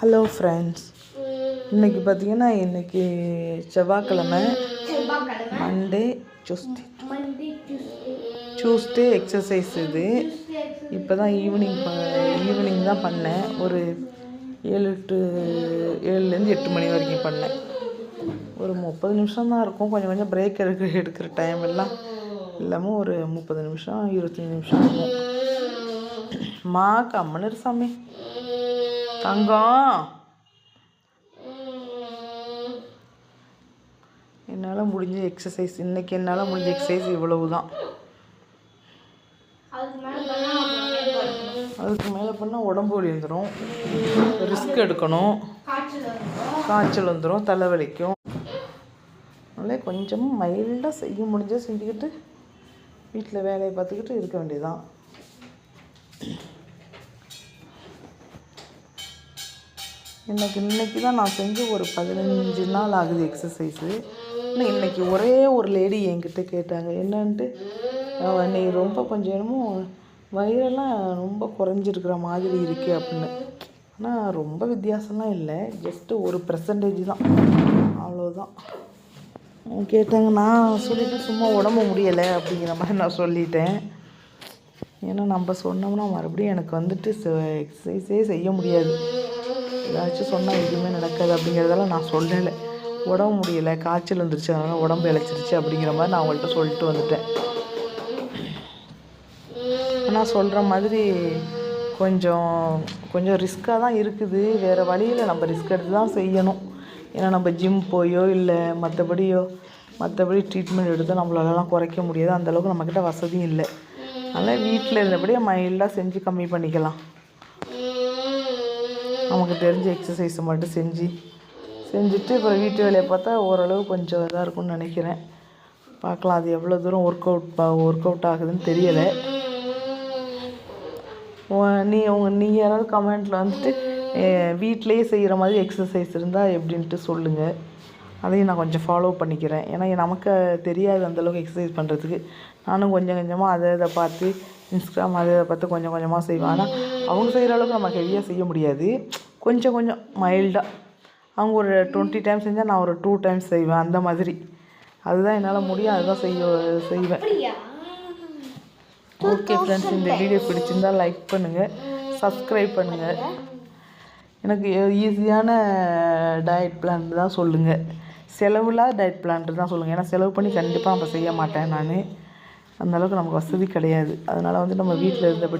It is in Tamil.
ஹலோ ஃப்ரெண்ட்ஸ், இன்றைக்கி பார்த்தீங்கன்னா இன்றைக்கி செவ்வாய்க்கிழமை, மண்டே டியூஸ்டே எக்ஸசைஸ். இது இப்போ தான் ஈவினிங் தான் பண்ணேன். ஒரு 7லேருந்து 8 மணி வரைக்கும் பண்ணேன். ஒரு 30 நிமிஷம் தான் இருக்கும். கொஞ்சம் பிரேக் எடுக்கிற டைம் எல்லாம் இல்லாமல் ஒரு 30 நிமிஷம் 25 நிமிஷம் இருக்கும். கம்மனு சாமி தங்கம், என்னால் முடிஞ்ச எக்ஸசைஸ் இன்றைக்கி இவ்வளவு தான். அதுக்கு மேலே பண்ணால் உடம்பு வலி வந்துடும், ரிஸ்க் எடுக்கணும், காய்ச்சல் வந்துடும், தலைவலிக்கும். அதனால கொஞ்சம் மைல்டாக செய்ய முடிஞ்சால் செஞ்சுக்கிட்டு வீட்டில் வேலையை பார்த்துக்கிட்டு இருக்க வேண்டியதுதான். இன்றைக்கி தான் நான் செஞ்சு ஒரு 15 நாள் ஆகுது எக்ஸசைஸு. ஆனால் இன்றைக்கி ஒரே ஒரு லேடி என்கிட்ட கேட்டாங்க, என்னன்ட்டு, நீ ரொம்ப கொஞ்சம் என்னமோ வயிறெல்லாம் ரொம்ப குறைஞ்சிருக்கிற மாதிரி இருக்குது அப்படின்னு. ஆனால் ரொம்ப வித்தியாசம்லாம் இல்லை, ஜஸ்ட்டு ஒரு % தான், அவ்வளோதான். கேட்டாங்க. நான் சொல்லிவிட்டு சும்மா உடம்பு முடியலை அப்படிங்கிற மாதிரி நான் சொல்லிட்டேன். ஏன்னா நம்ம சொன்னோம்னா மறுபடியும் எனக்கு வந்துட்டு எக்ஸசைஸே செய்ய முடியாது. ஏதாச்சும் சொன்னால் எதுவுமே நடக்காது அப்படிங்கிறதெல்லாம் நான் சொல்லலை. உடம்பு முடியலை, காய்ச்சல் வந்துருச்சு, அதனால் உடம்பு இழைச்சிருச்சு அப்படிங்கிற மாதிரி நான் அவங்கள்ட்ட சொல்லிட்டு வந்துட்டேன். ஆனால் சொல்கிற மாதிரி கொஞ்சம் ரிஸ்க்காக தான் இருக்குது. வேறு வழியில் நம்ம ரிஸ்க் எடுத்து தான் செய்யணும். ஏன்னா நம்ம ஜிம் போயோ இல்லை மற்றபடி ட்ரீட்மெண்ட் எடுத்தால் நம்மளாலலாம் குறைக்க முடியாது. அந்தளவுக்கு நம்மக்கிட்ட வசதியும் இல்லை. அதனால் வீட்டில் இருந்தபடியே மைல்டாக செஞ்சு கம்மி பண்ணிக்கலாம். நமக்கு தெரிஞ்ச எக்ஸசைஸை மட்டும் செஞ்சுட்டு அப்புறம் வீட்டு வேலையை பார்த்தா ஓரளவு கொஞ்சம் இதாக இருக்கும்னு நினைக்கிறேன். பார்க்கலாம், அது எவ்வளோ தூரம் ஒர்க் அவுட் ஆகுதுன்னு தெரியலை. நீங்கள் யாராவது கமெண்ட்டில் வந்துட்டு வீட்டிலையே செய்கிற மாதிரி எக்ஸசைஸ் இருந்தால் எப்படின்ட்டு சொல்லுங்கள். அதையும் நான் கொஞ்சம் ஃபாலோ பண்ணிக்கிறேன். ஏன்னா நமக்கு தெரியாது அந்தளவுக்கு எக்ஸசைஸ் பண்ணுறதுக்கு. நானும் கொஞ்சமாக அதை பார்த்து இன்ஸ்டாகிராம் அதை பார்த்து கொஞ்சமாக செய்வேன். ஆனால் அவங்க செய்கிற அளவுக்கு நம்ம ஹெவியாக செய்ய முடியாது. கொஞ்சம் மைல்டாக. அவங்க ஒரு 20 டைம்ஸ் செஞ்சால் நான் ஒரு 2 டைம்ஸ் செய்வேன், அந்த மாதிரி. அதுதான் என்னால் முடியும், அதுதான் செய்வேன். ஓகே ஃப்ரெண்ட்ஸ், இந்த வீடியோ பிடிச்சிருந்தால் லைக் பண்ணுங்கள், சப்ஸ்கிரைப் பண்ணுங்கள். எனக்கு ஈஸியான டயட் பிளான் தான் சொல்லுங்கள், செலவுலா டயட் பிளான் தான் சொல்லுங்கள். ஏன்னா செலவு பண்ணி கண்டிப்பாக நம்ம செய்ய மாட்டேன் நான். அந்தளவுக்கு நமக்கு வசதி கிடையாது. அதனால் நம்ம வீட்டில் இருந்தபடி